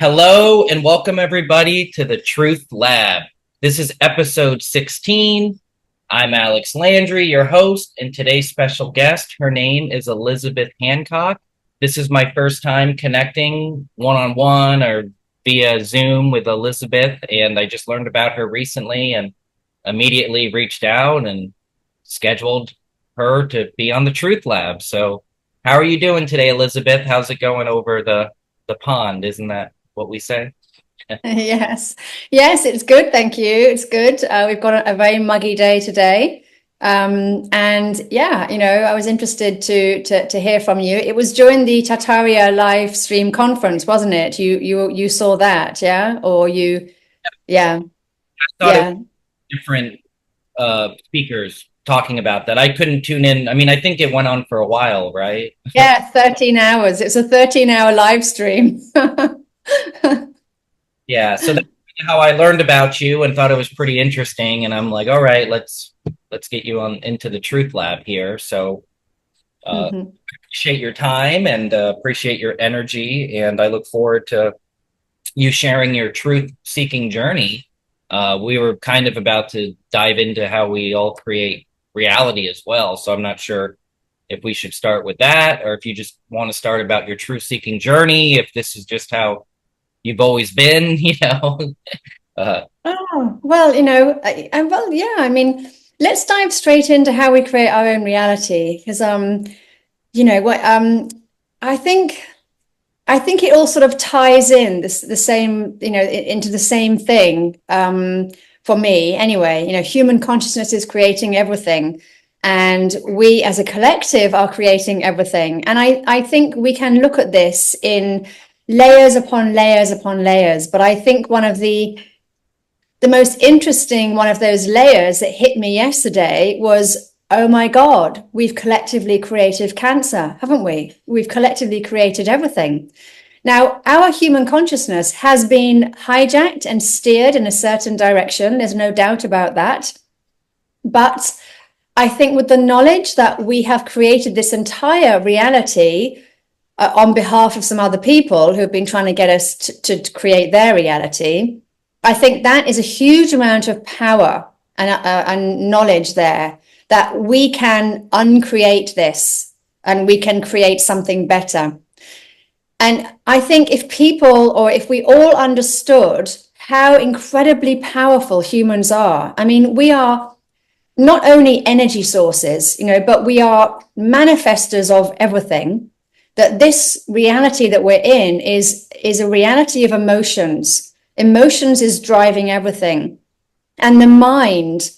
Hello and welcome everybody to the Truth Lab. This is episode 16. I'm Alex Landry, your host, and today's special guest, her name is Elisabeth Hancock. This is my first time connecting one-on-one or via Zoom with Elisabeth, and I just learned about her recently and immediately reached out and scheduled her to be on the Truth Lab. So how are you doing today, Elisabeth? How's it going over the pond? Isn't that what we say? Yes, yes, it's good. Thank you. It's good. We've got a very muggy day today. And yeah, I was interested to hear from you. It was during the Tartaria live stream conference, wasn't it? You saw that, yeah? Yeah, I thought it was yeah. different speakers talking about that. I couldn't tune in. I mean, I think it went on for a while, right? Yeah, 13 hours. It's a 13-hour live stream. Yeah, so that's how I learned about you and thought it was pretty interesting. And I'm like, all right, let's get you on into the Truth Lab here. So Mhm. appreciate your time and appreciate your energy, and I look forward to you sharing your truth-seeking journey. We were kind of about to dive into how we all create reality as well. So I'm not sure if we should start with that or if you just want to start about your truth-seeking journey, if this is just how you've always been, Uh, Oh, well, well, yeah, I mean, let's dive straight into how we create our own reality. Because what I think I think it all sort of ties in the same, into the same thing, for me anyway. Human consciousness is creating everything, and we as a collective are creating everything. And I think we can look at this in layers upon layers upon layers. But I think one of the most interesting one of those layers that hit me yesterday was, oh my God, we've collectively created cancer, haven't we? We've collectively created everything. Now, our human consciousness has been hijacked and steered in a certain direction. There's no doubt about that. But I think with the knowledge that we have created this entire reality on behalf of some other people who have been trying to get us to create their reality, I think that is a huge amount of power and knowledge there, that we can uncreate this and we can create something better. And I think if people, or if we all understood how incredibly powerful humans are, I mean, we are not only energy sources, but we are manifestors of everything. That this reality that we're in is a reality of emotions. Emotions is driving everything. And the mind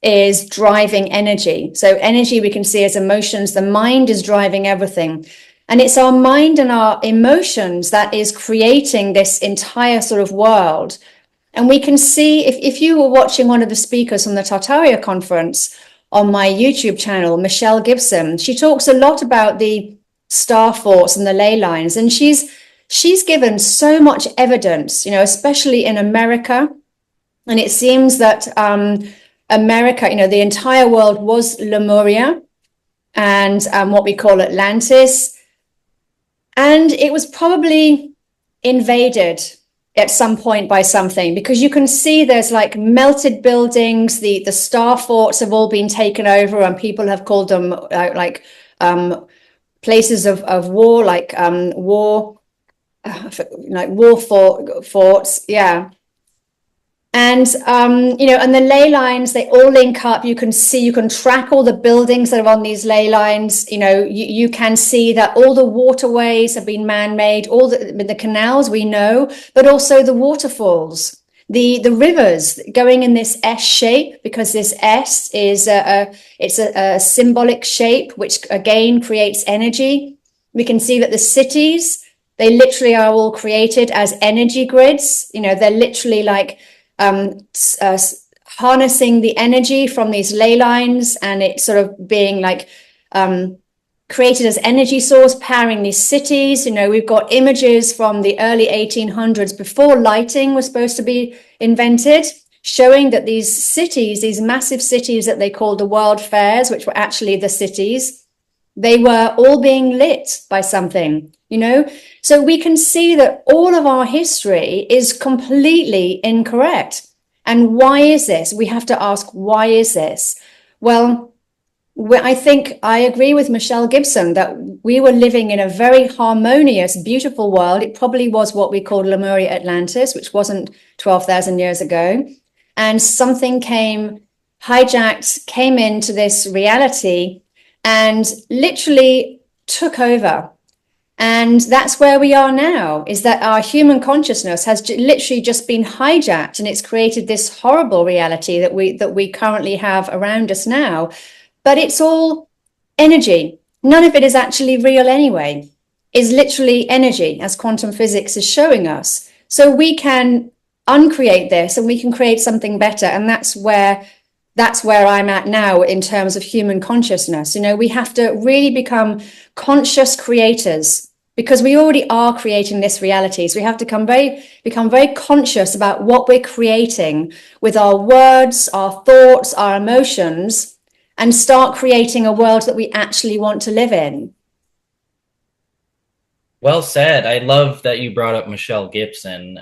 is driving energy. So energy we can see as emotions. The mind is driving everything. And it's our mind and our emotions that is creating this entire sort of world. And we can see, if you were watching one of the speakers from the Tartaria conference on my YouTube channel, Michelle Gibson, she talks a lot about the star forts and the ley lines. And she's given so much evidence, especially in America. And it seems that America, the entire world was Lemuria and what we call Atlantis. And it was probably invaded at some point by something, because you can see there's like melted buildings. The star forts have all been taken over, and people have called them places of war, like forts. Yeah. And and the ley lines, they all link up. You can track all the buildings that are on these ley lines. You can see that all the waterways have been man-made, all the canals we know, but also the waterfalls, the rivers going in this S shape, because this S is it's a symbolic shape, which again creates energy. We can see that the cities, they literally are all created as energy grids. They're literally like harnessing the energy from these ley lines, and it's sort of being like created as energy source powering these cities. We've got images from the early 1800s, before lighting was supposed to be invented, showing that these cities, these massive cities that they called the world fairs, which were actually the cities, they were all being lit by something. you know? So we can see that all of our history is completely incorrect. And why is this? We have to ask, why is this? Well, I think I agree with Michelle Gibson that we were living in a very harmonious, beautiful world. It probably was what we called Lemuria Atlantis, which wasn't 12,000 years ago. And something hijacked, came into this reality and literally took over. And that's where we are now, is that our human consciousness has literally just been hijacked, and it's created this horrible reality that we currently have around us now. But it's all energy. None of it is actually real anyway. It's literally energy, as quantum physics is showing us. So we can uncreate this and we can create something better. And that's where I'm at now in terms of human consciousness. You know, we have to really become conscious creators, because we already are creating this reality. So we have to become very conscious about what we're creating with our words, our thoughts, our emotions, and start creating a world that we actually want to live in. Well said. I love that you brought up Michelle Gibson.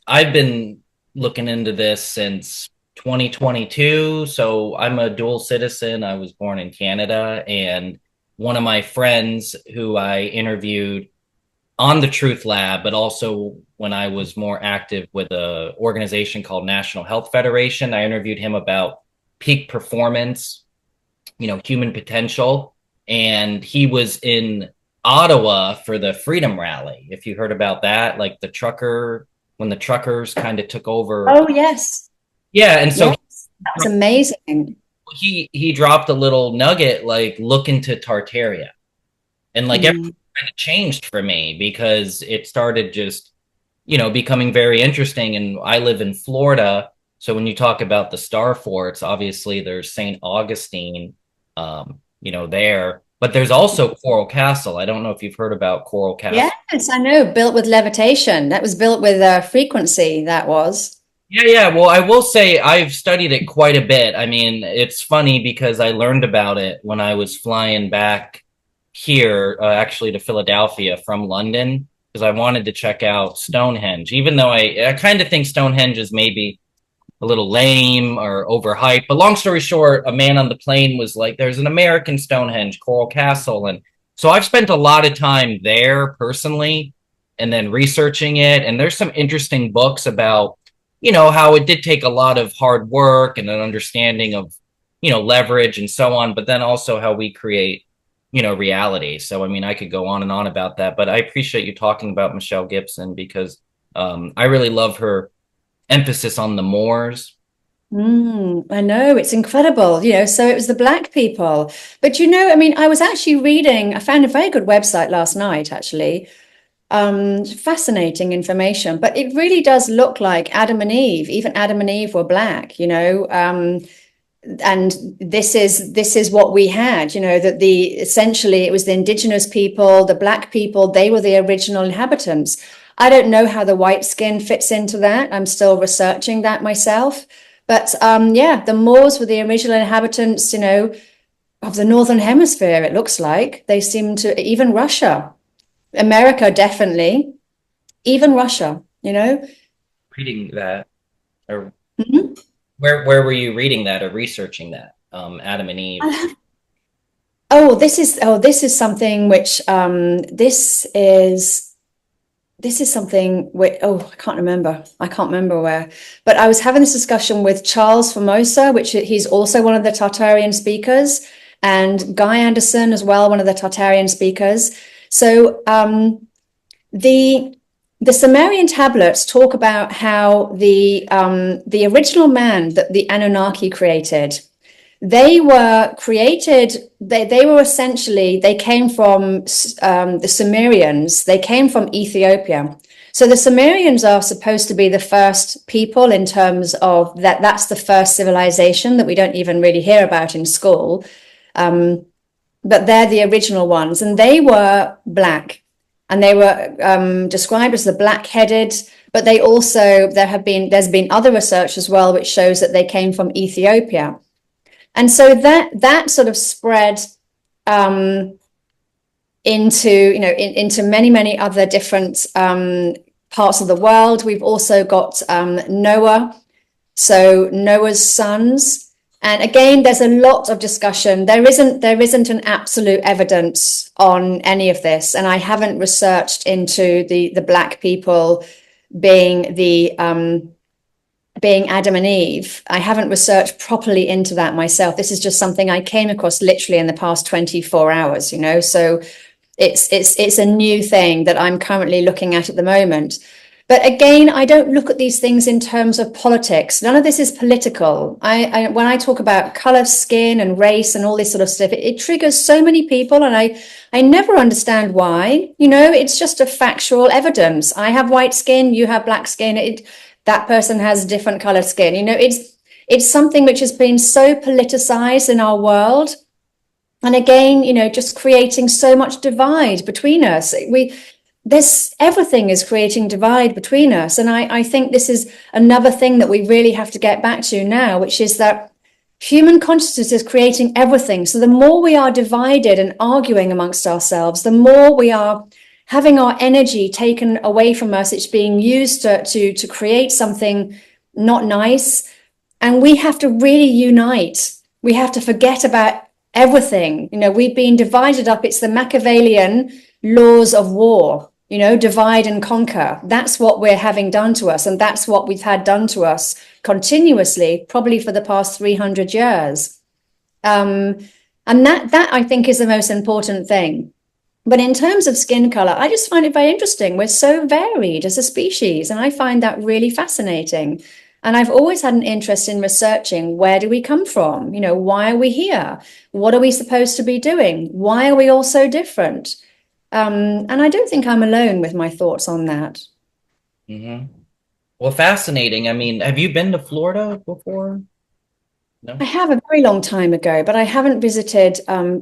I've been looking into this since 2022. So I'm a dual citizen. I was born in Canada, and one of my friends who I interviewed on the TruthLab, but also when I was more active with an organization called National Health Federation, I interviewed him about peak performance, human potential. And he was in Ottawa for the Freedom Rally. If you heard about that, like when the truckers kind of took over. Oh, yes. Yeah. And so yes, that was amazing. He dropped a little nugget, like, look into Tartaria. And like everything kind of changed for me, because it started just, becoming very interesting. And I live in Florida. So when you talk about the star forts, obviously there's St. Augustine, there, but there's also Coral Castle. I don't know if you've heard about Coral Castle. Yes, I know. Built with levitation. That was built with frequency. That was. Yeah. Well, I will say I've studied it quite a bit. I mean, it's funny because I learned about it when I was flying back here, actually to Philadelphia from London, because I wanted to check out Stonehenge, even though I kind of think Stonehenge is maybe a little lame or overhyped. But long story short, a man on the plane was like, there's an American Stonehenge, Coral Castle. And so I've spent a lot of time there personally, and then researching it. And there's some interesting books about, how it did take a lot of hard work and an understanding of, leverage and so on, but then also how we create, reality. So, I mean, I could go on and on about that, but I appreciate you talking about Michelle Gibson, because I really love her emphasis on the Moors. I know, it's incredible, so it was the Black people. But, I mean, I was actually I found a very good website last night, actually. Fascinating information, but it really does look like Adam and Eve. Even Adam and Eve were Black, and this is what we had, that essentially it was the indigenous people, the Black people, they were the original inhabitants. I don't know how the white skin fits into that. I'm still researching that myself. But the Moors were the original inhabitants, of the Northern Hemisphere, it looks like. They seem to, even Russia, America, definitely, even Russia, Reading that, or mm-hmm. where were you reading that or researching that? Adam and Eve. This is something which this is something which, I can't remember where, but I was having this discussion with Charles Formosa, which he's also one of the Tartarian speakers, and Guy Anderson as well, one of the Tartarian speakers. So the Sumerian tablets talk about how the original man that the Anunnaki created, they were essentially, they came from the Sumerians, they came from Ethiopia. So the Sumerians are supposed to be the first people in terms of that's the first civilization that we don't even really hear about in school. But they're the original ones, and they were Black, and they were described as the black-headed, but they also, there's been other research as well which shows that they came from Ethiopia. And so that sort of spread into, into many, many other different parts of the world. We've also got Noah, so Noah's sons. And again, there's a lot of discussion. There isn't an absolute evidence on any of this, and I haven't researched into the black people being being Adam and Eve. I haven't researched properly into that myself. This is just something I came across literally in the past 24 hours, so it's a new thing that I'm currently looking at the moment. But again, I don't look at these things in terms of politics. None of this is political. When I talk about color, skin, and race and all this sort of stuff, it triggers so many people, and I never understand why. It's just a factual evidence. I have white skin, you have black skin. That person has different colored skin. It's something which has been so politicized in our world. And again, just creating so much divide between us. Everything is creating divide between us. And I think this is another thing that we really have to get back to now, which is that human consciousness is creating everything. So the more we are divided and arguing amongst ourselves, the more we are having our energy taken away from us. It's being used to create something not nice. And we have to really unite. We have to forget about everything. We've been divided up. It's the Machiavellian laws of war, divide and conquer. That's what we're having done to us. And that's what we've had done to us continuously, probably for the past 300 years. And that I think is the most important thing. But in terms of skin color, I just find it very interesting. We're so varied as a species, and I find that really fascinating. And I've always had an interest in researching, where do we come from? Why are we here? What are we supposed to be doing? Why are we all so different? And I don't think I'm alone with my thoughts on that. Mm-hmm. Well, fascinating. I mean, have you been to Florida before? No? I have, a very long time ago, but I haven't visited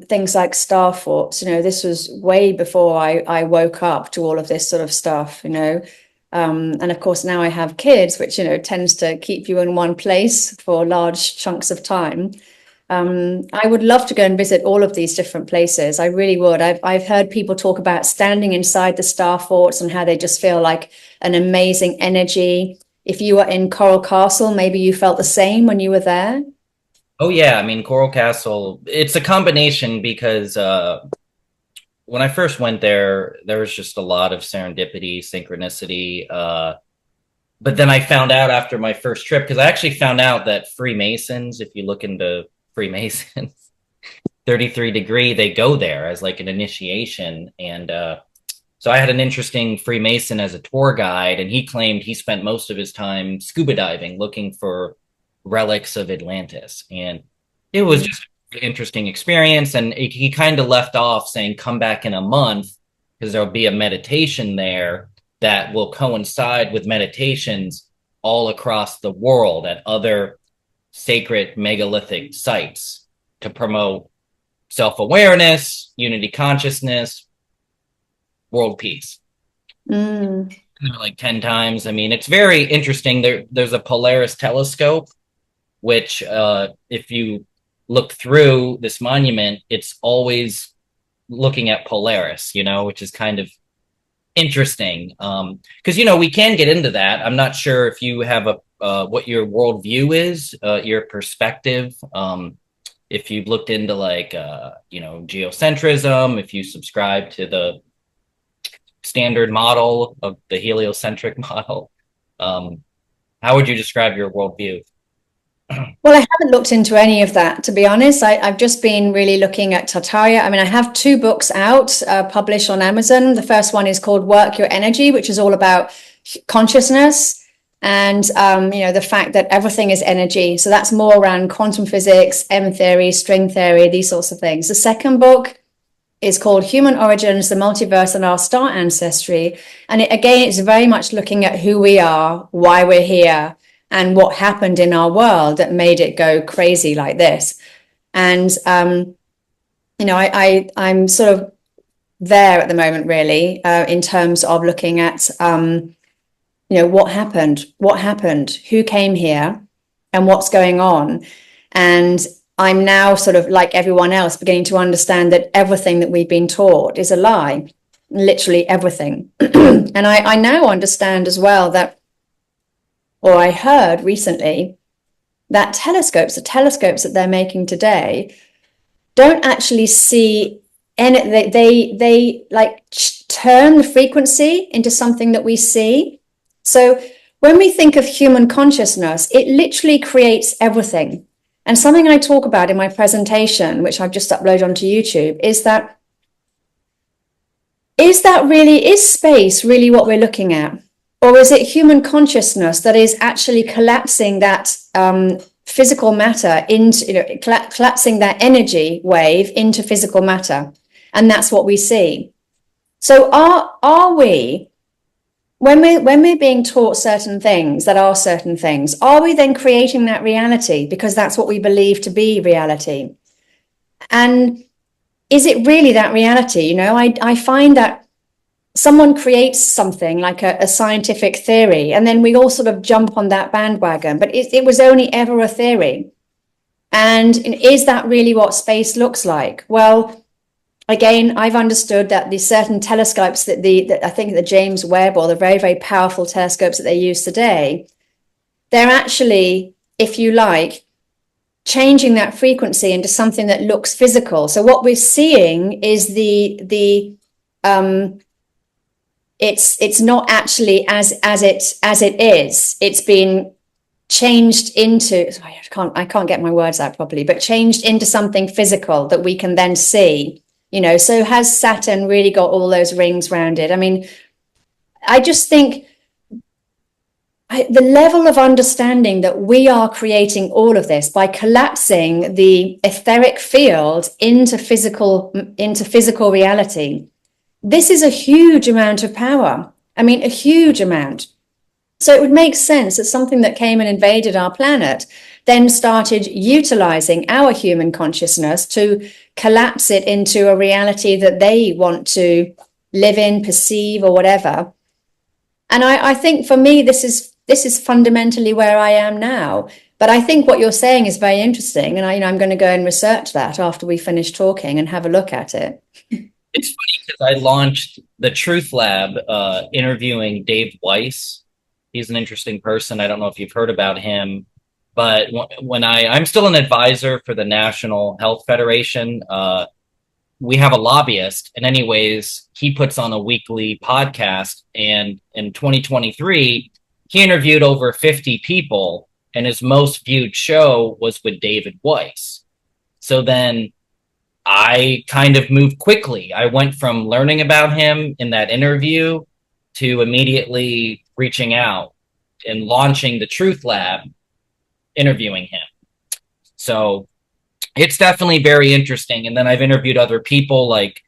things like star forts. This was way before I woke up to all of this sort of stuff, and of course now I have kids, which tends to keep you in one place for large chunks of time. I would love to go and visit all of these different places. I really would. I've heard people talk about standing inside the star forts and how they just feel like an amazing energy. If you were in Coral Castle, maybe you felt the same when you were there. Oh yeah, I mean Coral Castle, it's a combination because when I first went there was just a lot of serendipity, synchronicity. But then I found out after my first trip, because I actually found out that Freemasons, if you look into Freemasons, 33 degree, they go there as like an initiation. And so I had an interesting Freemason as a tour guide, and he claimed he spent most of his time scuba diving, looking for relics of Atlantis. And it was just an interesting experience. And he kind of left off saying, come back in a month because there'll be a meditation there that will coincide with meditations all across the world at other sacred megalithic sites to promote self-awareness, unity consciousness, world peace. Like 10 times. I mean, it's very interesting. There's a Polaris telescope, which if you look through this monument, it's always looking at Polaris, which is kind of interesting. Because, we can get into that. I'm not sure if you have what your worldview is, your perspective. If you've looked into geocentrism, if you subscribe to the standard model of the heliocentric model, how would you describe your worldview? Well, I haven't looked into any of that, to be honest. I've just been really looking at Tartaria. I mean, I have 2 books out published on Amazon. The first one is called Work Your Energy, which is all about consciousness and, the fact that everything is energy. So that's more around quantum physics, M theory, string theory, these sorts of things. The second book is called Human Origins, the Multiverse and Our Star Ancestry. And it's very much looking at who we are, why we're here, and what happened in our world that made it go crazy like this. And, I'm sort of there at the moment, really, in terms of looking at, what happened, who came here, and what's going on. And I'm now sort of like everyone else beginning to understand that everything that we've been taught is a lie, literally everything. And I now understand as well that, or I heard recently, that the telescopes that they're making today don't actually see any, they like turn the frequency into something that we see. So when we think of human consciousness, it literally creates everything. And something I talk about in my presentation, which I've just uploaded onto YouTube, is space really what we're looking at? Or is it human consciousness that is actually collapsing that physical matter into, collapsing that energy wave into physical matter? And that's what we see. So are we, when we're being taught certain things that are certain things, are we then creating that reality because that's what we believe to be reality? And is it really that reality? I find that someone creates something like a scientific theory, and then we all sort of jump on that bandwagon, but it was only ever a theory. And is that really what space looks like? Well, again, I've understood that the certain telescopes that I think the James Webb, or the very, very powerful telescopes that they use today, they're actually, if you like, changing that frequency into something that looks physical. So what we're seeing is it's not actually as it is. It's been changed into, I can't get my words out properly, but changed into something physical that we can then see. So has Saturn really got all those rings around it? I mean, I just think the level of understanding that we are creating all of this by collapsing the etheric field into physical reality. This is a huge amount of power. I mean, a huge amount. So it would make sense that something that came and invaded our planet then started utilizing our human consciousness to collapse it into a reality that they want to live in, perceive, or whatever. And I think for me, this is fundamentally where I am now. But I think what you're saying is very interesting, and I'm going to go and research that after we finish talking and have a look at it. It's funny because I launched the TruthLab interviewing Dave Weiss. He's an interesting person. I don't know if you've heard about him, but when I'm still an advisor for the National Health Federation, we have a lobbyist. And anyways, he puts on a weekly podcast. And in 2023, he interviewed over 50 people, and his most viewed show was with David Weiss. So then I kind of moved quickly. I went from learning about him in that interview to immediately reaching out and launching the TruthLab, interviewing him. So it's definitely very interesting. And then I've interviewed other people like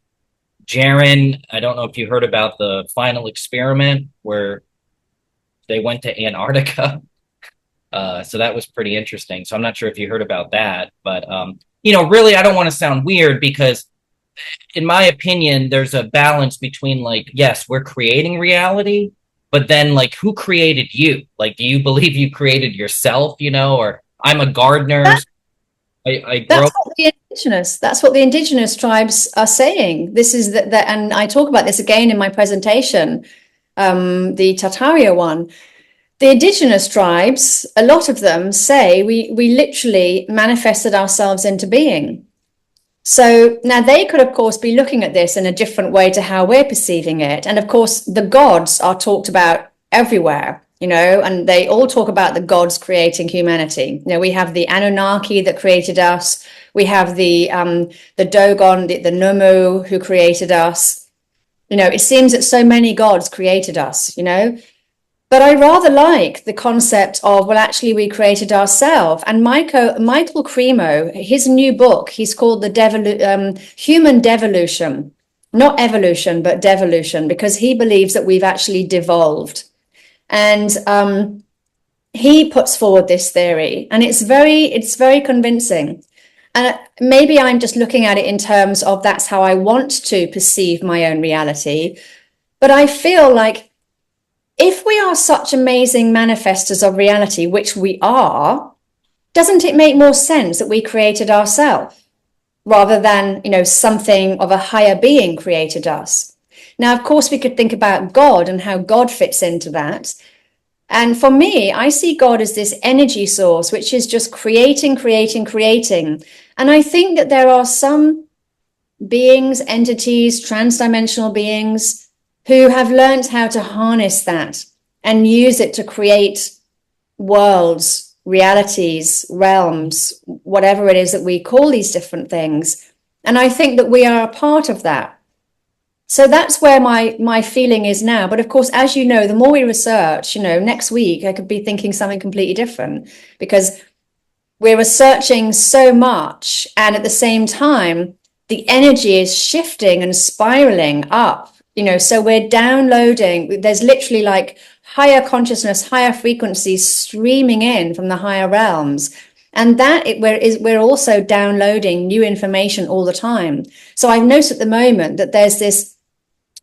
Jaron. I don't know if you heard about the final experiment where they went to Antarctica. So that was pretty interesting. So I'm not sure if you heard about that, but really, I don't want to sound weird because in my opinion, there's a balance between like, yes, we're creating reality, but then like, who created you? Like, do you believe you created yourself, or I'm a gardener. That's what the indigenous tribes are saying. This is that, and I talk about this again in my presentation, the Tataria one. The indigenous tribes, a lot of them say we literally manifested ourselves into being. So now they could, of course, be looking at this in a different way to how we're perceiving it. And of course, the gods are talked about everywhere, and they all talk about the gods creating humanity. We have the Anunnaki that created us. We have the Dogon, the Numu who created us. It seems that so many gods created us, But I rather like the concept of, well, actually, we created ourselves. And Michael Cremo, his new book, he's called Human Devolution, not evolution, but devolution, because he believes that we've actually devolved. And he puts forward this theory, and it's very convincing. And maybe I'm just looking at it in terms of that's how I want to perceive my own reality. But I feel like, if we are such amazing manifestors of reality, which we are, doesn't it make more sense that we created ourselves rather than, something of a higher being created us? Now, of course, we could think about God and how God fits into that. And for me, I see God as this energy source, which is just creating, creating, creating. And I think that there are some beings, entities, transdimensional beings who have learned how to harness that and use it to create worlds, realities, realms, whatever it is that we call these different things. And I think that we are a part of that. So that's where my feeling is now. But of course, as you know, the more we research, next week I could be thinking something completely different, because we're researching so much, and at the same time the energy is shifting and spiraling up, so we're downloading. There's literally like higher consciousness, higher frequencies streaming in from the higher realms, and we're also downloading new information all the time. So I've noticed at the moment that there's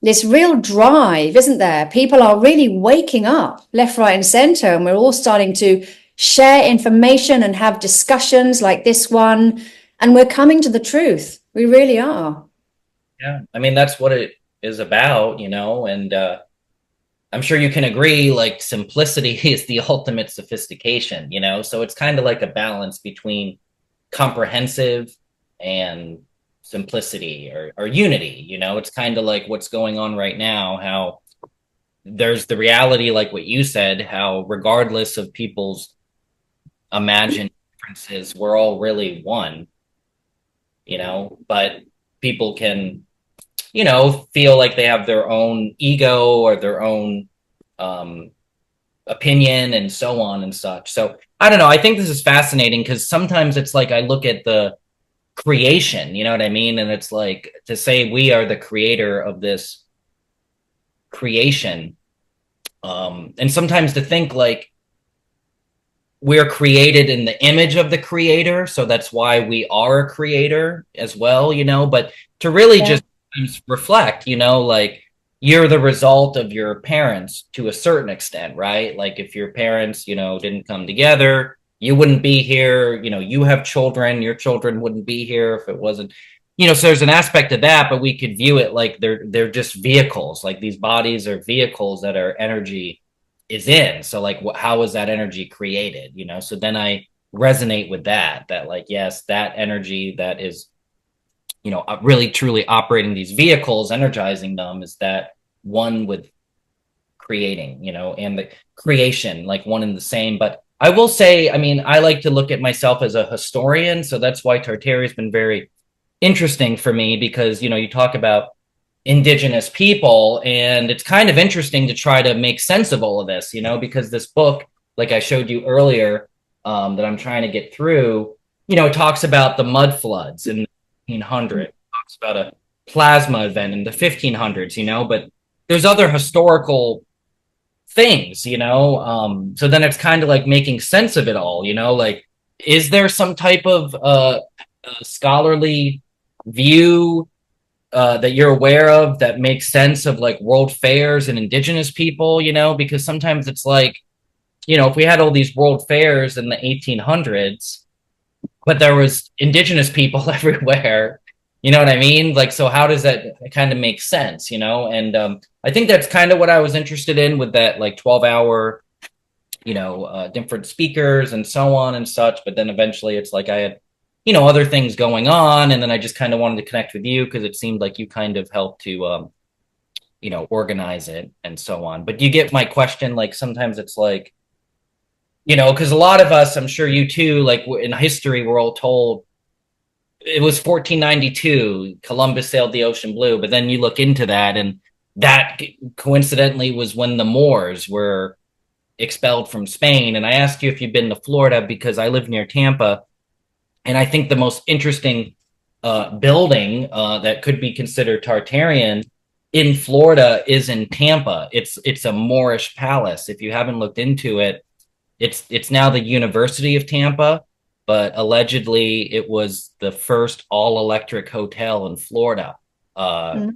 this real drive, isn't there? People are really waking up left, right, and center, and we're all starting to share information and have discussions like this one, and we're coming to the truth. We really are. Yeah, I mean, that's what it is about, and I'm sure you can agree, like, simplicity is the ultimate sophistication, so it's kind of like a balance between comprehensive and simplicity, or unity. It's kind of like what's going on right now, how there's the reality, like what you said, how regardless of people's imagined differences, we're all really one, but people can, feel like they have their own ego or their own um, opinion and so on and such. So I don't know. I think this is fascinating because sometimes it's like I look at the creation, you know what I mean? And it's like to say we are the creator of this creation. And sometimes to think like we're created in the image of the creator. So that's why we are a creator as well, but to really Yeah. just reflect, like you're the result of your parents to a certain extent, right? Like if your parents, didn't come together, you wouldn't be here. You have children, your children wouldn't be here if it wasn't, so there's an aspect of that, but we could view it like they're just vehicles. Like these bodies are vehicles that our energy is in. So like how is that energy created? So then I resonate with that like, yes, that energy that is, really truly operating these vehicles, energizing them, is that one with creating, and the creation, like one and the same. But I will say, I mean, I like to look at myself as a historian. So that's why Tartary has been very interesting for me, because, you talk about indigenous people, and it's kind of interesting to try to make sense of all of this, because this book, like I showed you earlier, that I'm trying to get through, talks about the mud floods in the 1800s, talks about a plasma event in the 1500s, but there's other historical things, so then it's kind of like making sense of it all, like is there some type of scholarly view that you're aware of that makes sense of like world fairs and indigenous people, because sometimes it's like, if we had all these world fairs in the 1800s, but there was indigenous people everywhere, you know what I mean? Like, so how does that kind of make sense, And I think that's kind of what I was interested in with that, like 12-hour, different speakers and so on and such. But then eventually it's like I had, other things going on. And then I just kind of wanted to connect with you because it seemed like you kind of helped to, organize it and so on. But you get my question, like sometimes it's like, because a lot of us, I'm sure you too, like in history, we're all told it was 1492, Columbus sailed the ocean blue. But then you look into that, and that coincidentally was when the Moors were expelled from Spain. And I asked you if you've been to Florida because I live near Tampa. And I think the most interesting building that could be considered Tartarian in Florida is in Tampa. It's a Moorish palace. If you haven't looked into it, it's now the University of Tampa, but allegedly it was the first all-electric hotel in Florida. Mhm.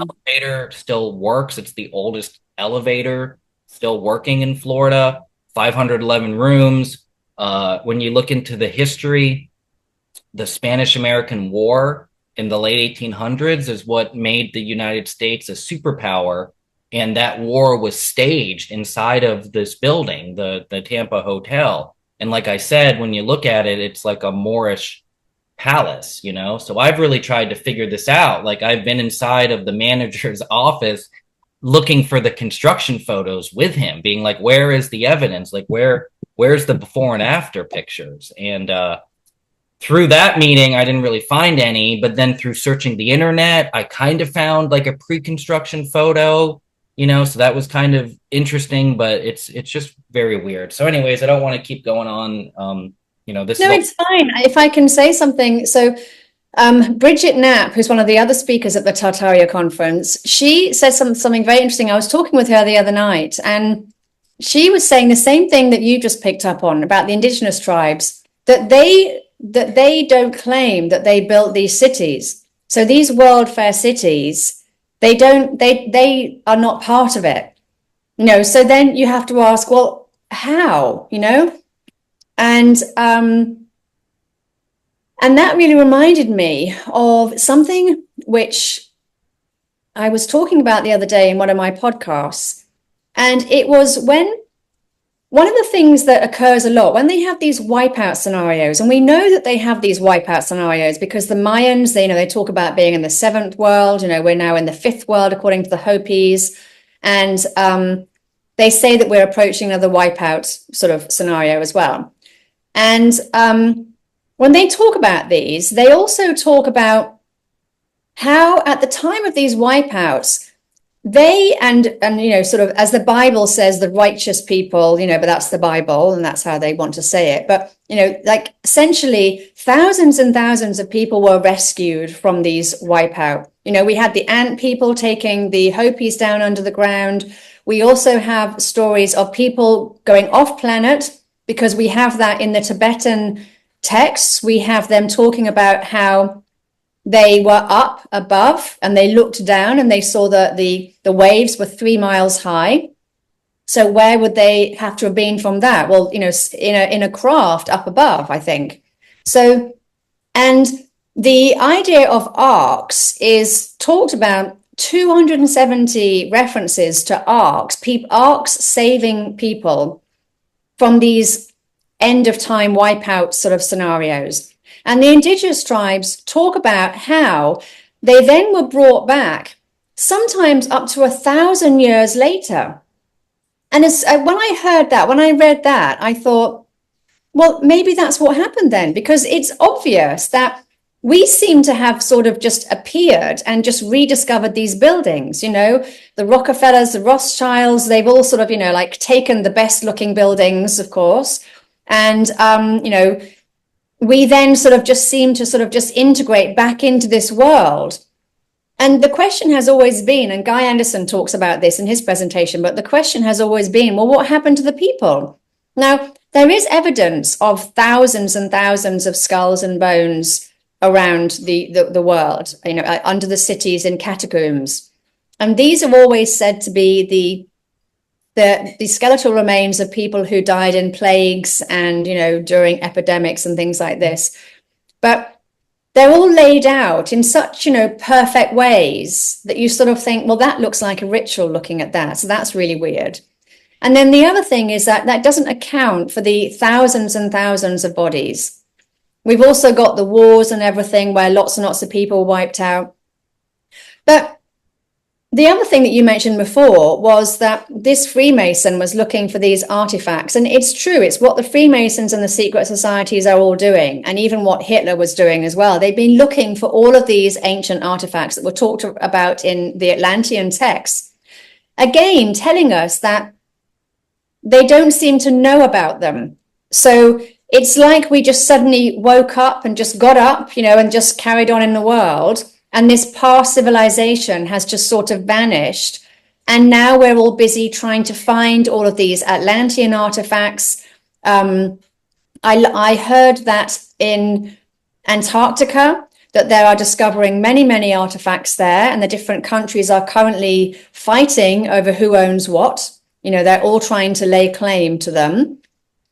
Elevator still works. It's the oldest elevator still working in Florida. 511 rooms. When you look into the history, the Spanish-American War in the late 1800s is what made the United States a superpower. And that war was staged inside of this building, the Tampa Hotel. And like I said, when you look at it, it's like a Moorish palace, you know? So I've really tried to figure this out. Like I've been inside of the manager's office looking for the construction photos with him, being like, where is the evidence? Like where's the before and after pictures? And through that meeting, I didn't really find any, but then through searching the internet, I kind of found like a pre-construction photo, you know, so that was kind of interesting, but it's just very weird. So anyways, I don't want to keep going on. You know, this No, is it's fine. If I can say something. So Bridget Knapp, who's one of the other speakers at the Tartaria conference, she said something very interesting. I was talking with her the other night, and she was saying the same thing that you just picked up on about the indigenous tribes, that they don't claim that they built these cities. So these World Fair cities, they are not part of it. You know, so then you have to ask, well, how, you know? And that really reminded me of something which I was talking about the other day in one of my podcasts. And it was when one of the things that occurs a lot when they have these wipeout scenarios, and we know that they have these wipeout scenarios because the Mayans, they talk about being in the seventh world. You know, we're now in the fifth world, according to the Hopis. And they say that we're approaching another wipeout sort of scenario as well. And when they talk about these, they also talk about how at the time of these wipeouts, they and you know, sort of as the Bible says, the righteous people, you know, but that's the Bible and that's how they want to say it. But, you know, like essentially thousands and thousands of people were rescued from these wipeout. You know, we had the ant people taking the Hopis down under the ground. We also have stories of people going off planet because we have that in the Tibetan texts. We have them talking about how they were up above and they looked down and they saw that the waves were 3 miles high. So where would they have to have been from that? Well, you know, in a craft up above, I think. So, and the idea of arcs is talked about 270 references to arcs saving people from these end of time wipeout sort of scenarios. And the indigenous tribes talk about how they then were brought back, sometimes up to 1,000 years later. And when I heard that, when I read that, I thought, well, maybe that's what happened then, because it's obvious that we seem to have sort of just appeared and just rediscovered these buildings. You know, the Rockefellers, the Rothschilds, they've all sort of, you know, like taken the best looking buildings, of course. And, you know, we then sort of just seem to sort of just integrate back into this world. And the question has always been, and Guy Anderson talks about this in his presentation, but the question has always been, well, what happened to the people? Now, there is evidence of thousands and thousands of skulls and bones around the world, you know, under the cities in catacombs. And these are always said to be the skeletal remains of people who died in plagues and, you know, during epidemics and things like this. But they're all laid out in such, you know, perfect ways that you sort of think, well, that looks like a ritual looking at that. So that's really weird. And then the other thing is that doesn't account for the thousands and thousands of bodies. We've also got the wars and everything where lots and lots of people were wiped out. But the other thing that you mentioned before was that this Freemason was looking for these artifacts. And it's true, it's what the Freemasons and the secret societies are all doing, and even what Hitler was doing as well. They've been looking for all of these ancient artifacts that were talked about in the Atlantean texts. Again, telling us that they don't seem to know about them. So it's like we just suddenly woke up and just got up, you know, and just carried on in the world. And this past civilization has just sort of vanished. And now we're all busy trying to find all of these Atlantean artifacts. I heard that in Antarctica, that they are discovering many, many artifacts there. And the different countries are currently fighting over who owns what. You know, they're all trying to lay claim to them.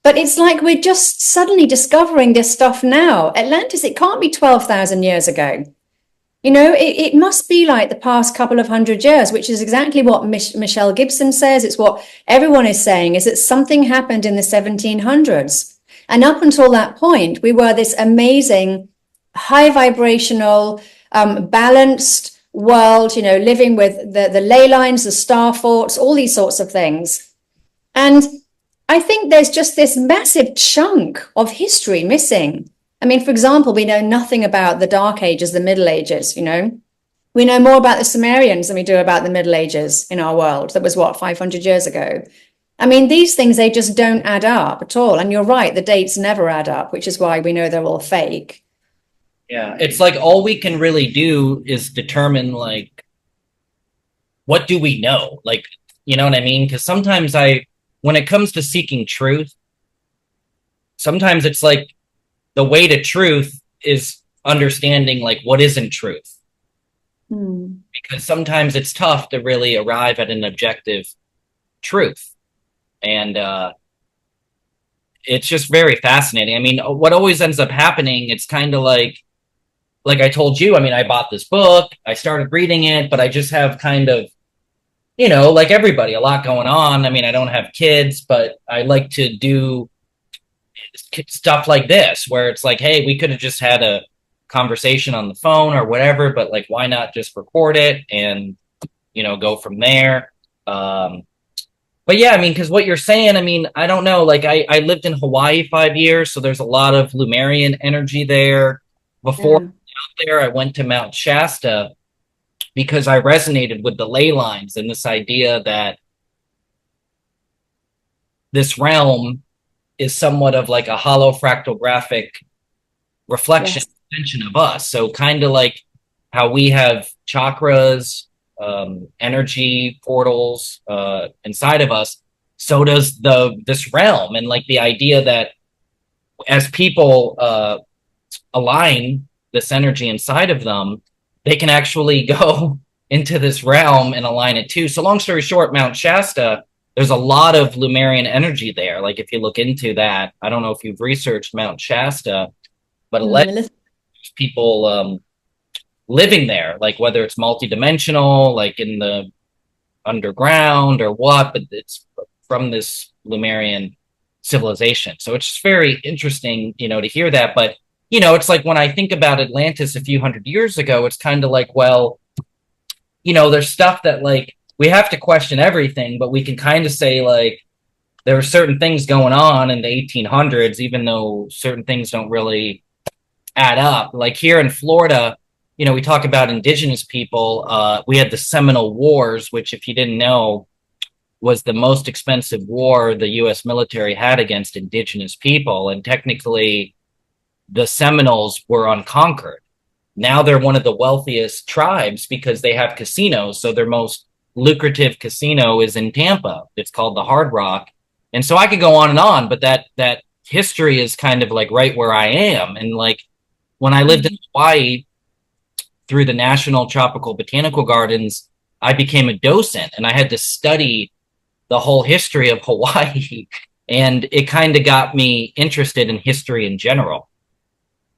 But it's like we're just suddenly discovering this stuff now. Atlantis, it can't be 12,000 years ago. You know, it must be like the past couple of hundred years, which is exactly what Michelle Gibson says. It's what everyone is saying, is that something happened in the 1700s. And up until that point, we were this amazing, high vibrational, balanced world, you know, living with the ley lines, the star forts, all these sorts of things. And I think there's just this massive chunk of history missing. I mean, for example, we know nothing about the Dark Ages, the Middle Ages, you know. We know more about the Sumerians than we do about the Middle Ages in our world. That was, what, 500 years ago? I mean, these things, they just don't add up at all. And you're right, the dates never add up, which is why we know they're all fake. Yeah, it's like all we can really do is determine, like, what do we know? Like, you know what I mean? Because sometimes when it comes to seeking truth, sometimes it's like the way to truth is understanding, like, what isn't truth. Because sometimes it's tough to really arrive at an objective truth. And it's just very fascinating. I mean, what always ends up happening, it's kind of like I told you, I mean, I bought this book, I started reading it, but I just have kind of, you know, like everybody, a lot going on. I mean, I don't have kids, but I like to do stuff like this, where it's like, hey, we could have just had a conversation on the phone or whatever, but like, why not just record it and, you know, go from there? But yeah, I mean, because what you're saying, I mean, I don't know, like I lived in Hawaii 5 years, so there's a lot of Lemurian energy there. Before out there, I went to Mount Shasta because I resonated with the ley lines and this idea that this realm is somewhat of like a hollow fractographic reflection, extension of us. So kind of like how we have chakras, energy portals inside of us, so does this realm. And like the idea that as people align this energy inside of them, they can actually go into this realm and align it too. So long story short, Mount Shasta, there's a lot of Lemurian energy there. Like if you look into that, I don't know if you've researched Mount Shasta, but people living there, like whether it's multidimensional, like in the underground or what, but it's from this Lemurian civilization. So it's very interesting, you know, to hear that. But, you know, it's like when I think about Atlantis a few hundred years ago, it's kind of like, well, you know, there's stuff that like we have to question everything, but we can kind of say like there were certain things going on in the 1800s, even though certain things don't really add up. Like here in Florida, you know, we talk about indigenous people. We had the Seminole Wars, which, if you didn't know, was the most expensive war the U.S. military had against indigenous people. And technically, the Seminoles were unconquered. Now they're one of the wealthiest tribes because they have casinos. So their most lucrative casino is in Tampa. It's called the Hard Rock. And so I could go on, but that history is kind of like right where I am. And like when I lived in Hawaii, through the National Tropical Botanical Gardens, I became a docent and I had to study the whole history of Hawaii. And it kind of got me interested in history in general.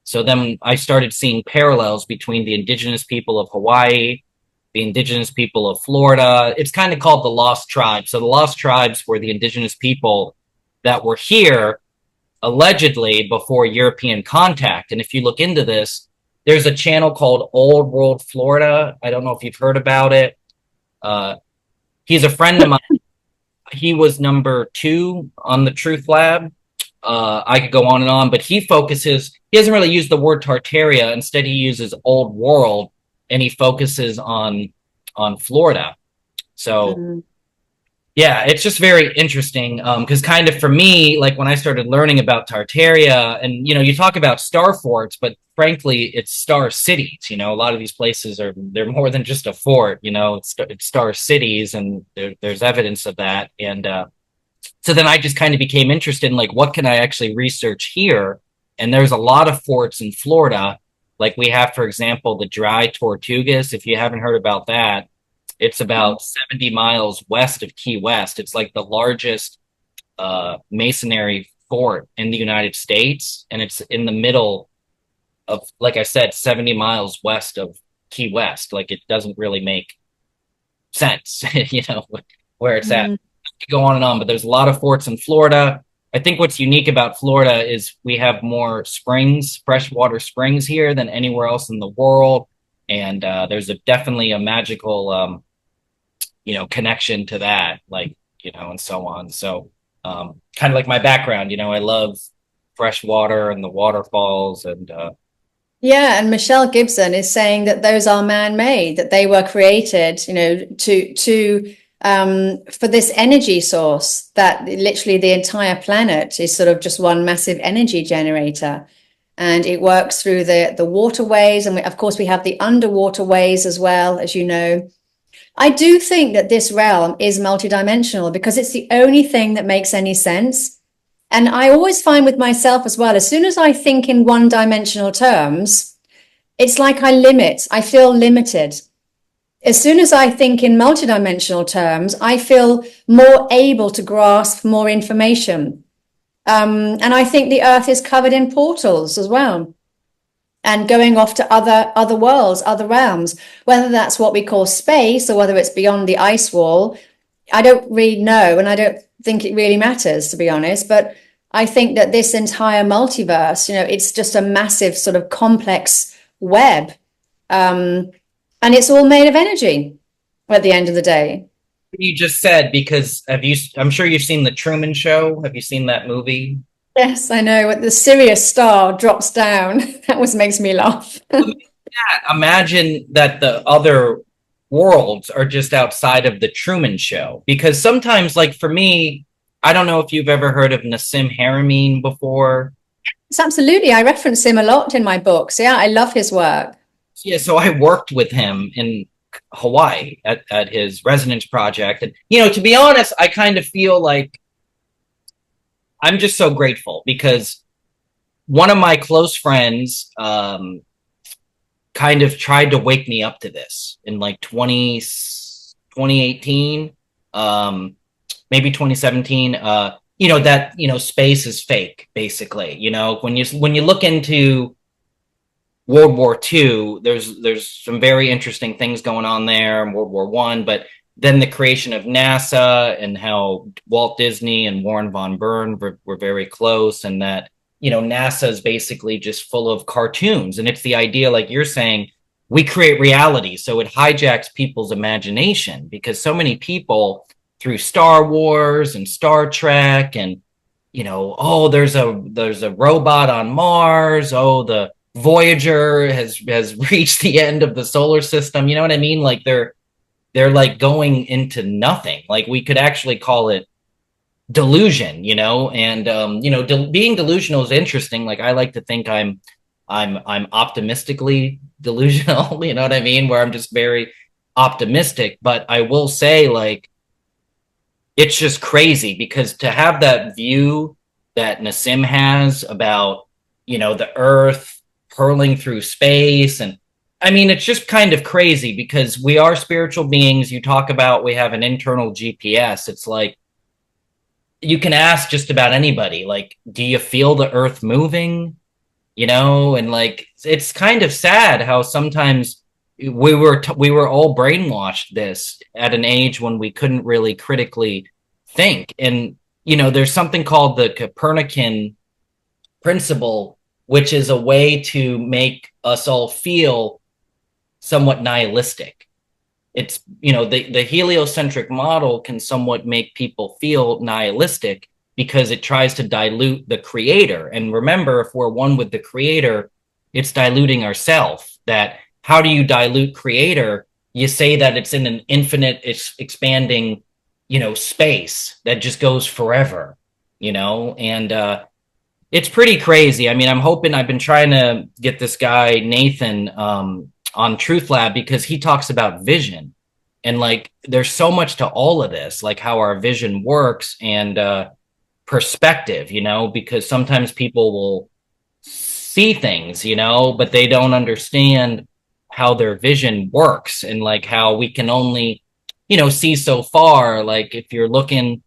So then I started seeing parallels between the indigenous people of Hawaii, the indigenous people of Florida. It's kind of called the Lost Tribes. So the Lost Tribes were the indigenous people that were here allegedly before European contact. And if you look into this, there's a channel called Old World Florida. I don't know if you've heard about it. He's a friend of mine. He was number 2 on the TruthLab. I could go on, but he doesn't really use the word Tartaria. Instead, he uses Old World, and he focuses on Florida. So, yeah, it's just very interesting because kind of for me, like when I started learning about Tartaria, and, you know, you talk about star forts, but frankly, it's star cities. You know, a lot of these places they're more than just a fort, you know, it's star cities, and there's evidence of that. And so then I just kind of became interested in like, what can I actually research here? And there's a lot of forts in Florida. Like we have, for example, the Dry Tortugas. If you haven't heard about that, it's about 70 miles west of Key West. It's like the largest masonry fort in the United States, and it's in the middle of, like I said, 70 miles west of Key West. Like, it doesn't really make sense, where it's at. Mm. Go on and on, but there's a lot of forts in Florida. I think what's unique about Florida is we have more springs, freshwater springs here than anywhere else in the world. And there's definitely a magical, connection to that, and so on. So kind of like my background, I love fresh water and the waterfalls and Yeah, and Michelle Gibson is saying that those are man-made, that they were created, to for this energy source, that literally the entire planet is sort of just one massive energy generator. And it works through the waterways. And of course, we have the underwater ways as well, as you know. I do think that this realm is multidimensional because it's the only thing that makes any sense. And I always find with myself as well, as soon as I think in one-dimensional terms, it's like I feel limited. As soon as I think in multidimensional terms, I feel more able to grasp more information. And I think the Earth is covered in portals as well, and going off to other worlds, other realms, whether that's what we call space or whether it's beyond the ice wall. I don't really know, and I don't think it really matters, to be honest. But I think that this entire multiverse, it's just a massive sort of complex web. And it's all made of energy at the end of the day. you just said, because I'm sure you've seen the Truman Show. Have you seen that movie? Yes, I know. The Sirius star drops down. That always makes me laugh. Imagine that the other worlds are just outside of the Truman Show. Because sometimes, like for me, I don't know if you've ever heard of Nassim Haramein before. It's absolutely. I reference him a lot in my books. Yeah, I love his work. Yeah, so I worked with him in Hawaii at his residence project. And, to be honest, I kind of feel like I'm just so grateful because one of my close friends kind of tried to wake me up to this in like 2018, maybe 2017. That space is fake, basically. When you look into World War II, there's some very interesting things going on there in World War I, but then the creation of NASA and how Walt Disney and Warren von Bern were very close, and that NASA is basically just full of cartoons. And it's the idea, like you're saying, we create reality. So it hijacks people's imagination because so many people through Star Wars and Star Trek and, there's a robot on Mars. Oh, the Voyager has reached the end of the solar system. You know what I mean? Like they're like going into nothing. Like we could actually call it delusion, and being delusional is interesting. Like I like to think I'm optimistically delusional, you know what I mean, where I'm just very optimistic. But I will say, like, it's just crazy because to have that view that Nassim has about the earth hurling through space, and I mean, it's just kind of crazy because we are spiritual beings. You talk about we have an internal GPS. It's like you can ask just about anybody, like, do you feel the earth moving? And like it's kind of sad how sometimes we were all brainwashed this at an age when we couldn't really critically think. And there's something called the Copernican principle, which is a way to make us all feel somewhat nihilistic. It's the heliocentric model can somewhat make people feel nihilistic because it tries to dilute the creator. And remember, if we're one with the creator, it's diluting ourselves. That how do you dilute creator? You say that it's in an infinite, it's expanding, space that just goes forever, and it's pretty crazy. I mean, I've been trying to get this guy, Nathan, on TruthLab because he talks about vision. And like, there's so much to all of this, like how our vision works and perspective, because sometimes people will see things, but they don't understand how their vision works and like how we can only, see so far. Like if you're looking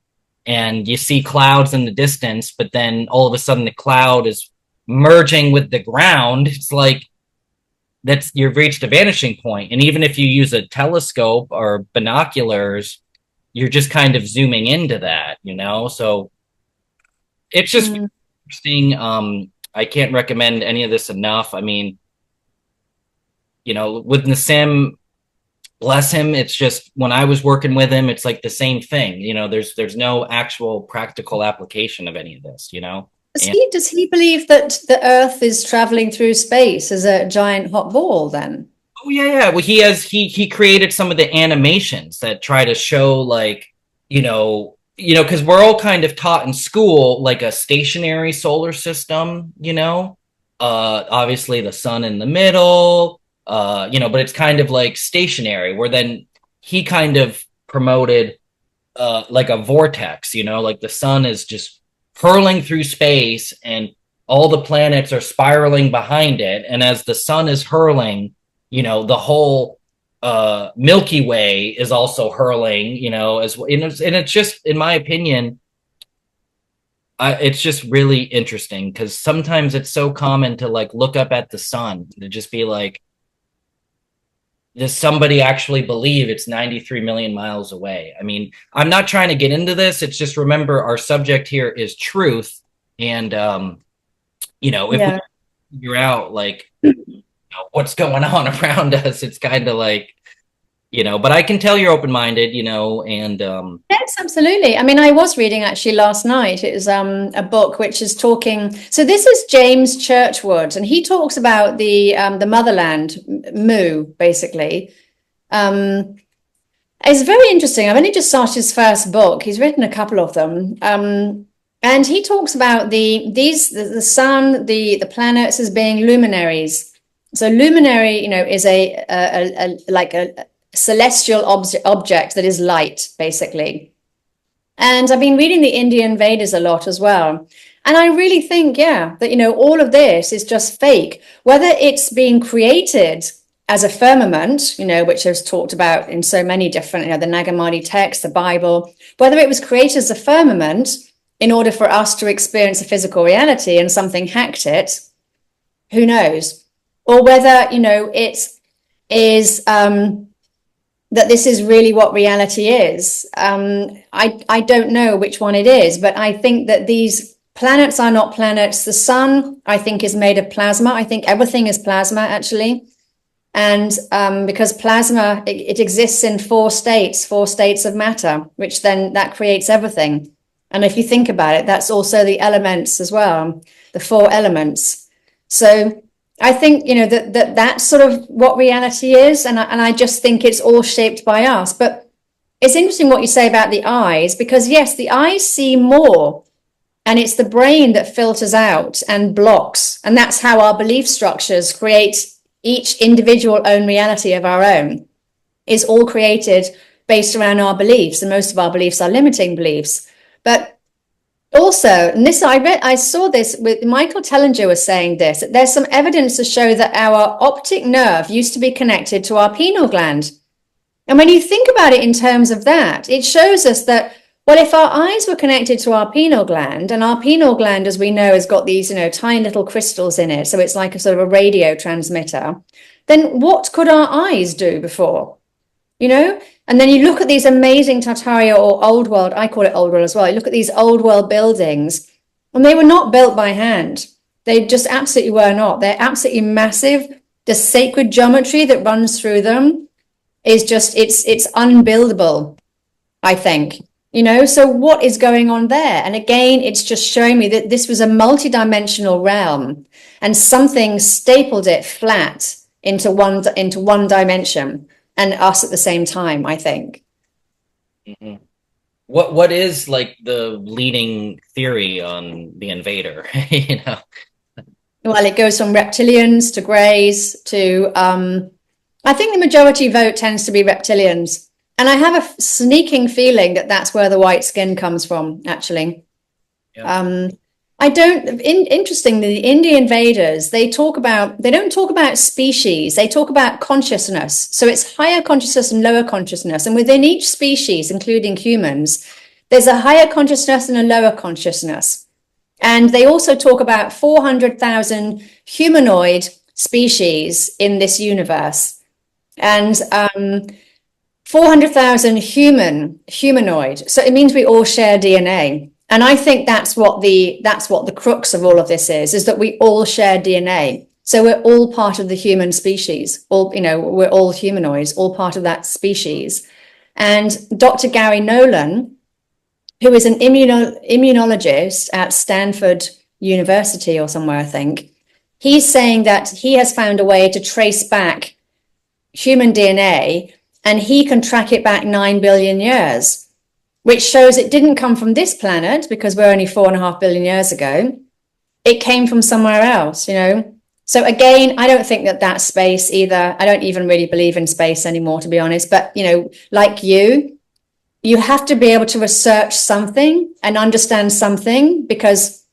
and you see clouds in the distance, but then all of a sudden the cloud is merging with the ground. It's like that's you've reached a vanishing point. And even if you use a telescope or binoculars, you're just kind of zooming into that, you know? So it's just Mm. interesting. I can't recommend any of this enough. I mean, you know, with Nassim, bless him, it's just when I was working with him, it's like the same thing. You know, there's no actual practical application of any of this, you know? And Does he believe that the Earth is traveling through space as a giant hot ball then? oh yeah, yeah. Well, he created some of the animations that try to show like, because we're all kind of taught in school like a stationary solar system, you know. Obviously the sun in the middle, but it's kind of like stationary. Where then he kind of promoted like a vortex, you know, like the sun is just hurling through space and all the planets are spiraling behind it. And as the sun is hurling, you know, the whole Milky Way is also hurling, you know, and it's just, in my opinion, it's just really interesting because sometimes it's so common to like look up at the sun to just be like, does somebody actually believe it's 93 million miles away? I mean, I'm not trying to get into this. It's just remember our subject here is truth. And, if we Yeah. figure out like what's going on around us, it's kind of like, but I can tell you're open minded, and Yes, absolutely. I mean, I was reading actually last night. It was a book which is talking. So this is James Churchward, and he talks about the motherland, Mu, basically. Um, it's very interesting. I've only just started his first book. He's written a couple of them. And he talks about the sun, the planets as being luminaries. So luminary, is like a celestial object that is light, basically. And I've been reading the Indian Vedas a lot as well. And I really think, yeah, that, all of this is just fake. Whether it's being created as a firmament, which is talked about in so many different, the Nag Hammadi text, the Bible, whether it was created as a firmament in order for us to experience a physical reality and something hacked it, who knows? Or whether, it is that this is really what reality is. I don't know which one it is, but I think that these planets are not planets. The sun, I think, is made of plasma. I think everything is plasma, actually. And because plasma, it exists in four states of matter, which then that creates everything. And if you think about it, that's also the elements as well, the four elements. So I think, that's sort of what reality is. And I just think it's all shaped by us. But it's interesting what you say about the eyes, because yes, the eyes see more, and it's the brain that filters out and blocks. And that's how our belief structures create each individual own reality of our own, is all created based around our beliefs. And most of our beliefs are limiting beliefs. But also, and this I saw this with Michael Tellinger was saying this, that there's some evidence to show that our optic nerve used to be connected to our pineal gland. And when you think about it in terms of that, it shows us that, well, if our eyes were connected to our pineal gland, and our pineal gland, as we know, has got these, tiny little crystals in it, so it's like a sort of a radio transmitter, then what could our eyes do before? And then you look at these amazing Tartaria or old world, I call it old world as well. You look at these old world buildings, and they were not built by hand. They just absolutely were not. They're absolutely massive. The sacred geometry that runs through them is just, it's unbuildable, I think. So what is going on there? And again, it's just showing me that this was a multidimensional realm, and something stapled it flat into one dimension, and us at the same time, I think. mm-hmm. What is like the leading theory on the invader? Well, it goes from reptilians to greys to I think the majority vote tends to be reptilians. And I have a sneaking feeling that that's where the white skin comes from, actually. Yeah. Interestingly, the Indian Vedas, they don't talk about species, they talk about consciousness. So it's higher consciousness and lower consciousness. And within each species, including humans, There's a higher consciousness and a lower consciousness. And they also talk about 400,000 humanoid species in this universe. And 400,000 humanoid. So it means we all share DNA. And I think that's what the crux of all of this is that we all share DNA. So we're all part of the human species. We're all humanoids, all part of that species. And Dr. Gary Nolan, who is an immunologist at Stanford University or somewhere, I think, he's saying that he has found a way to trace back human DNA, and he can track it back 9 billion years, which shows it didn't come from this planet because we're only 4.5 billion years ago. It came from somewhere else, So again, I don't think that's space either. I don't even really believe in space anymore, to be honest. But, like you have to be able to research something and understand something, because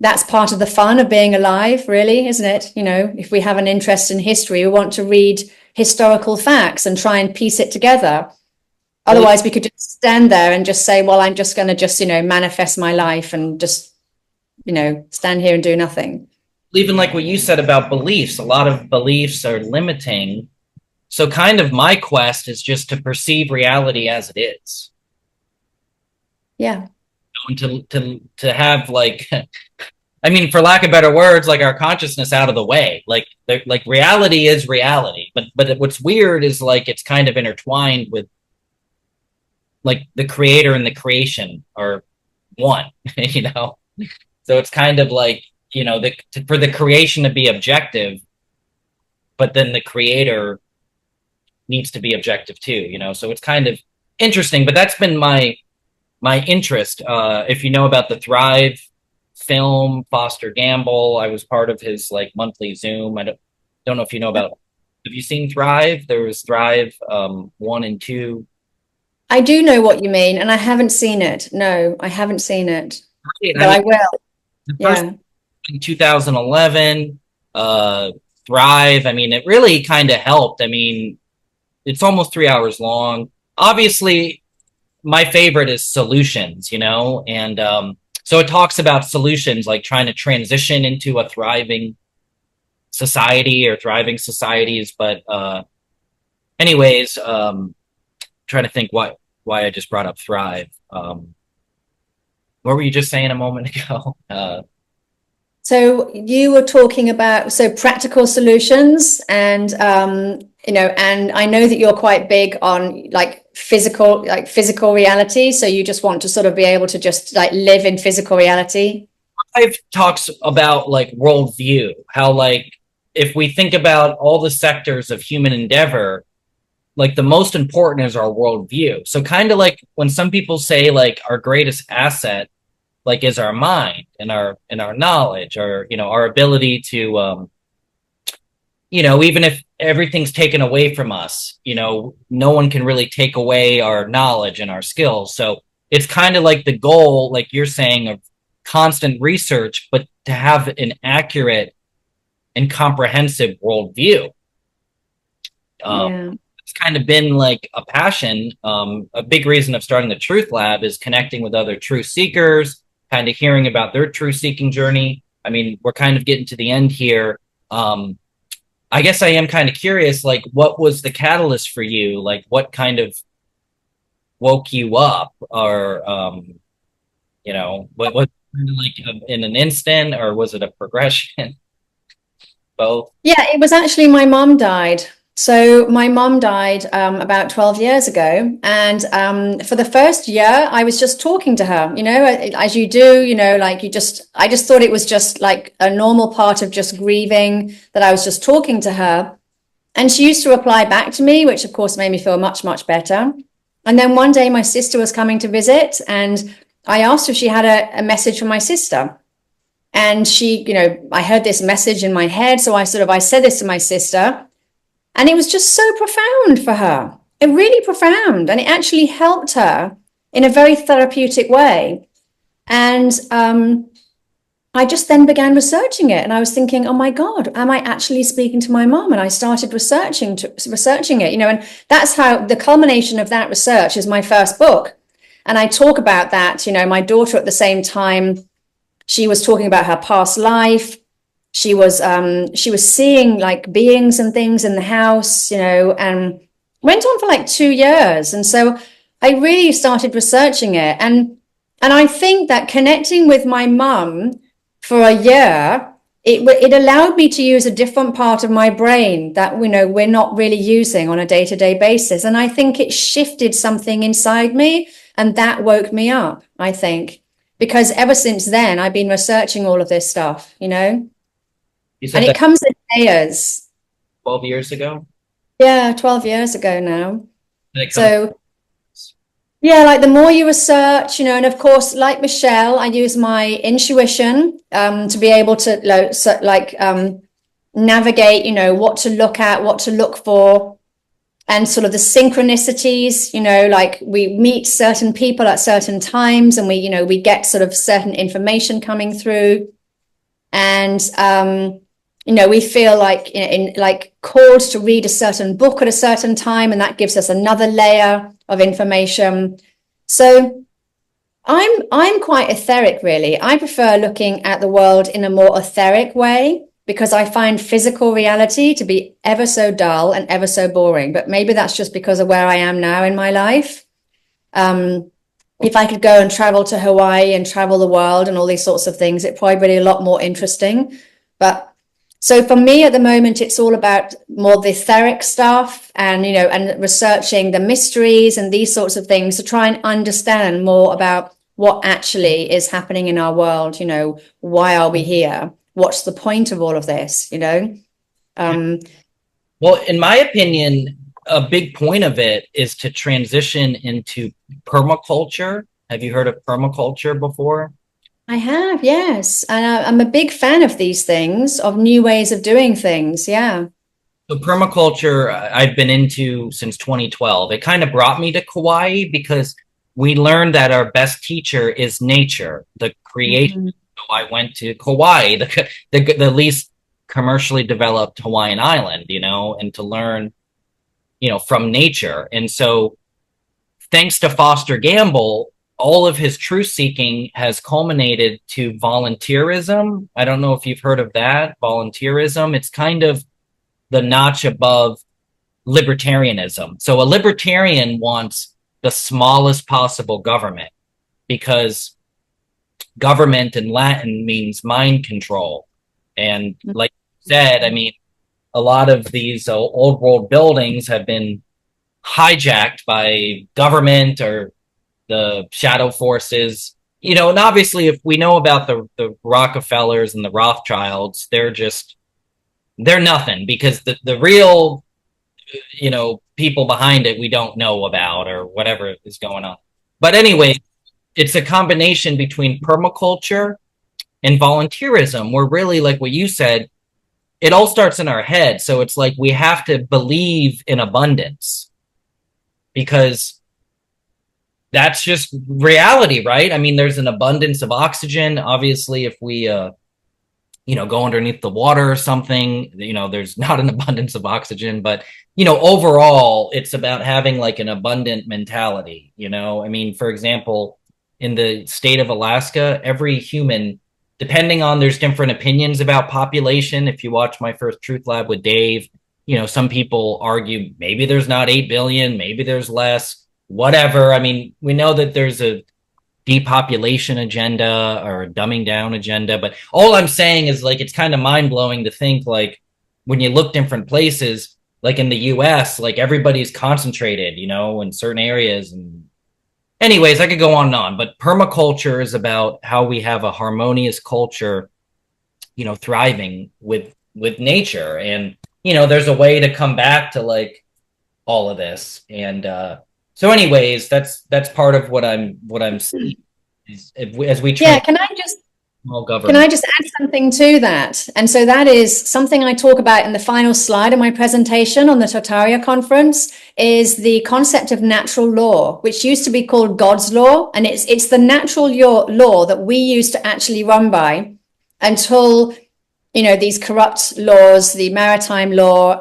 that's part of the fun of being alive, really, isn't it? If we have an interest in history, we want to read historical facts and try and piece it together. Otherwise, we could just stand there and just say, well, I'm just going to manifest my life and just, stand here and do nothing. Even like what you said about beliefs, a lot of beliefs are limiting. So kind of my quest is just to perceive reality as it is. Yeah. And to have like, I mean, for lack of better words, like our consciousness out of the way, like reality is reality. But what's weird is like, it's kind of intertwined with like the creator and the creation are one, So it's kind of like, for the creation to be objective, but then the creator needs to be objective too, So it's kind of interesting, but that's been my interest. If you know about the Thrive film, Foster Gamble, I was part of his like monthly Zoom. I don't know if you know about. Have you seen Thrive? There was Thrive 1 and 2. I do know what you mean, and I haven't seen it. No, I haven't seen it, but I will. The first in 2011, Thrive. I mean, it really kind of helped. I mean, it's almost 3 hours long. Obviously, my favorite is solutions, and so it talks about solutions, like trying to transition into a thriving society or thriving societies. But anyways, trying to think why I just brought up Thrive. What were you just saying a moment ago? So you were talking about practical solutions, and and I know that you're quite big on physical reality. So you just want to sort of be able to just live in physical reality. I've talks about worldview, how if we think about all the sectors of human endeavor, the most important is our worldview. So kind of when some people say our greatest asset is our mind and our knowledge, or our ability to even if everything's taken away from us, no one can really take away our knowledge and our skills. So it's kind of the goal, like you're saying, of constant research, but to have an accurate and comprehensive worldview. It's kind of been a passion. A big reason of starting the TruthLab is connecting with other truth seekers, kind of hearing about their truth seeking journey. I mean, we're kind of getting to the end here. I guess I am kind of curious, what was the catalyst for you? What kind of woke you up, or, what was in an instant, or was it a progression? Both? Yeah, it was actually my mom died. So my mom died about 12 years ago. And for the first year, I was just talking to her, as you do, I just thought it was just a normal part of just grieving, that I was just talking to her. And she used to reply back to me, which of course made me feel much, much better. And then one day my sister was coming to visit, and I asked if she had a message from my sister. And she, I heard this message in my head. So I said this to my sister. And it was just so profound for her, really profound. And it actually helped her in a very therapeutic way. And I just then began researching it. And I was thinking, oh, my God, am I actually speaking to my mom? And I started researching it, and that's how the culmination of that research is my first book. And I talk about that, my daughter at the same time, she was talking about her past life. She was seeing like beings and things in the house, and went on for like 2 years. And so I really started researching it. And I think that connecting with my mum for a year, it allowed me to use a different part of my brain that we're not really using on a day-to-day basis. And I think it shifted something inside me, and that woke me up, I think. Because ever since then, I've been researching all of this stuff, You and said it that comes in layers. 12 years ago? Yeah, 12 years ago now. And it comes, So, yeah, like the more you research, and of course, like Michelle, I use my intuition to be able to navigate, what to look at, what to look for, and sort of the synchronicities, like we meet certain people at certain times, and we get sort of certain information coming through, and we feel like like called to read a certain book at a certain time, and that gives us another layer of information. So I'm quite etheric, really. I prefer looking at the world in a more etheric way, because I find physical reality to be ever so dull and ever so boring. But maybe that's just because of where I am now in my life. If I could go and travel to Hawaii and travel the world and all these sorts of things, it'd probably be a lot more interesting. But so for me at the moment, it's all about more the etheric stuff, and and researching the mysteries and these sorts of things to try and understand more about what actually is happening in our world. Why are we here? What's the point of all of this? well, in my opinion, a big point of it is to transition into permaculture. Have you heard of permaculture before? I have, yes. And I'm a big fan of these things, of new ways of doing things. Yeah. So permaculture, I've been into since 2012. It kind of brought me to Kauai because we learned that our best teacher is nature, the creation. Mhm. So I went to Kauai, the least commercially developed Hawaiian island, and to learn, from nature. And so thanks to Foster Gamble, all of his truth seeking has culminated to volunteerism. I don't know if you've heard of that, volunteerism. It's kind of the notch above libertarianism. So a libertarian wants the smallest possible government, because government in Latin means mind control. And like you said, I mean, a lot of these old world buildings have been hijacked by government or the shadow forces. And obviously, if we know about the Rockefellers and the Rothschilds, they're nothing, because the real, people behind it we don't know about, or whatever is going on. But anyway, it's a combination between permaculture and volunteerism, where really, like what you said, it all starts in our head. So it's like we have to believe in abundance, because that's just reality, right? I mean, there's an abundance of oxygen. Obviously, if we, go underneath the water or something, there's not an abundance of oxygen. But, overall, it's about having like an abundant mentality. I mean, for example, in the state of Alaska, every human, depending on, there's different opinions about population. If you watch my first Truth Lab with Dave, some people argue maybe there's not 8 billion, maybe there's less, whatever. I mean, we know that there's a depopulation agenda or a dumbing down agenda, but all I'm saying is, like, it's kind of mind blowing to think, like, when you look different places, like in the US, like everybody's concentrated, in certain areas. And anyways, I could go on and on, but permaculture is about how we have a harmonious culture, thriving with nature. And, there's a way to come back to like all of this. And, so anyways, that's part of what I'm seeing is as we Yeah. train small Can I government. just add something to that? And so that is something I talk about in the final slide of my presentation on the Tartaria conference, is the concept of natural law, which used to be called God's law. And it's the natural law that we used to actually run by until, these corrupt laws, the maritime law,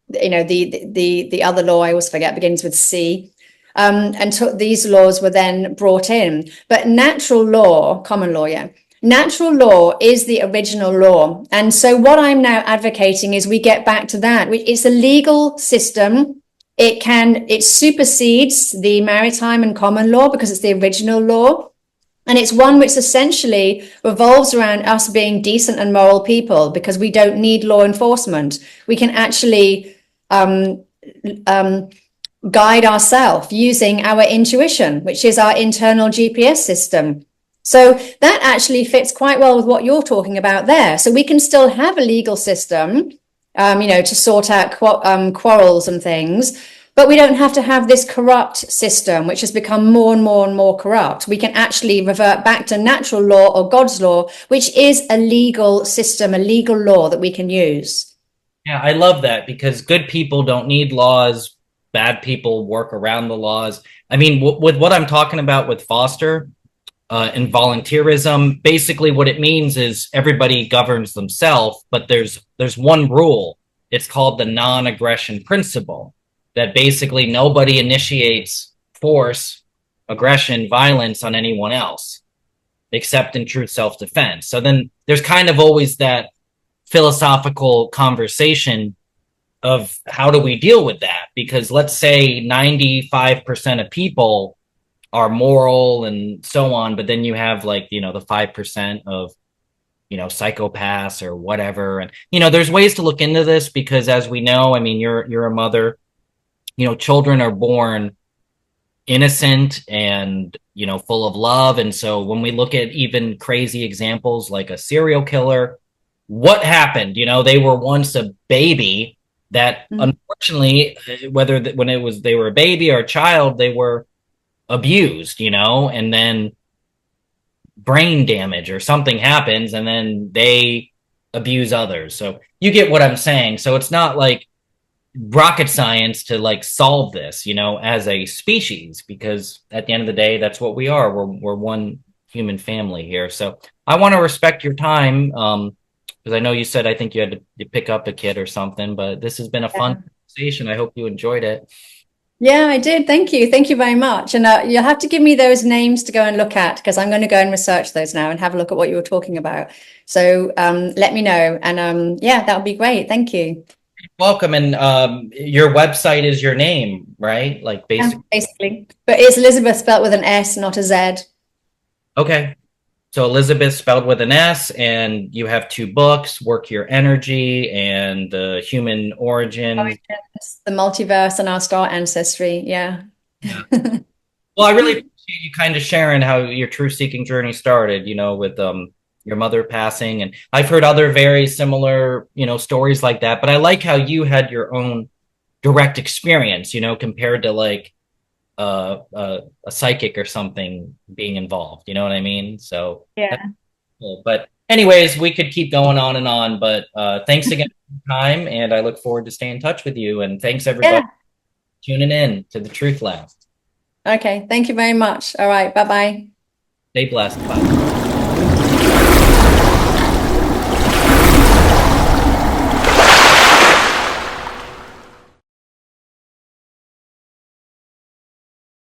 the other law I always forget begins with C. these laws were then brought in. But natural law, common law, yeah. Natural law is the original law. And so what I'm now advocating is we get back to that. It's a legal system. It supersedes the maritime and common law because it's the original law. And it's one which essentially revolves around us being decent and moral people because we don't need law enforcement. We can actually guide ourselves using our intuition, which is our internal GPS system. So that actually fits quite well with what you're talking about there. So we can still have a legal system, to sort out quarrels and things, but we don't have to have this corrupt system, which has become more and more and more corrupt. We can actually revert back to natural law or God's law, which is a legal system, a legal law that we can use. Yeah, I love that because good people don't need laws. Bad people work around the laws. I mean, with what I'm talking about with Foster and volunteerism, basically what it means is everybody governs themselves, but there's one rule. It's called the non-aggression principle. That basically nobody initiates force, aggression, violence on anyone else, except in true self-defense. So then there's kind of always that philosophical conversation of how do we deal with that? Because let's say 95% of people are moral and so on, but then you have like, the 5% of, psychopaths or whatever. And, there's ways to look into this because as we know, I mean, you're a mother. Children are born innocent and, full of love. And so when we look at even crazy examples like a serial killer, what happened? They were once a baby that unfortunately, when they were a baby or a child, they were abused, and then brain damage or something happens and then they abuse others. So you get what I'm saying. So it's not like rocket science to like solve this, as a species, because at the end of the day, that's what we are. We're one human family here. So I want to respect your time. Because I know you said, I think you had to pick up a kid or something, but this has been a fun conversation. I hope you enjoyed it. Yeah, I did. Thank you. Thank you very much. And you'll have to give me those names to go and look at because I'm going to go and research those now and have a look at what you were talking about. So let me know. And that would be great. Thank you. Welcome. And your website is your name, right? Like basically. But it's Elisabeth spelled with an S, not a Z. Okay. So Elisabeth spelled with an S, and you have two books, Work Your Energy and The Human Origin. The Multiverse and Our Star Ancestry. Yeah. Well, I really appreciate you kind of sharing how your truth seeking journey started, with your mother passing. And I've heard other very similar, stories like that. But I like how you had your own direct experience, compared to like a psychic or something being involved. You know what I mean? So yeah. Cool. But anyways, we could keep going on and on. But thanks again for your time, and I look forward to staying in touch with you. And thanks everybody tuning in to the Truth Lab. Okay, thank you very much. All right, bye-bye. Stay blessed. Bye.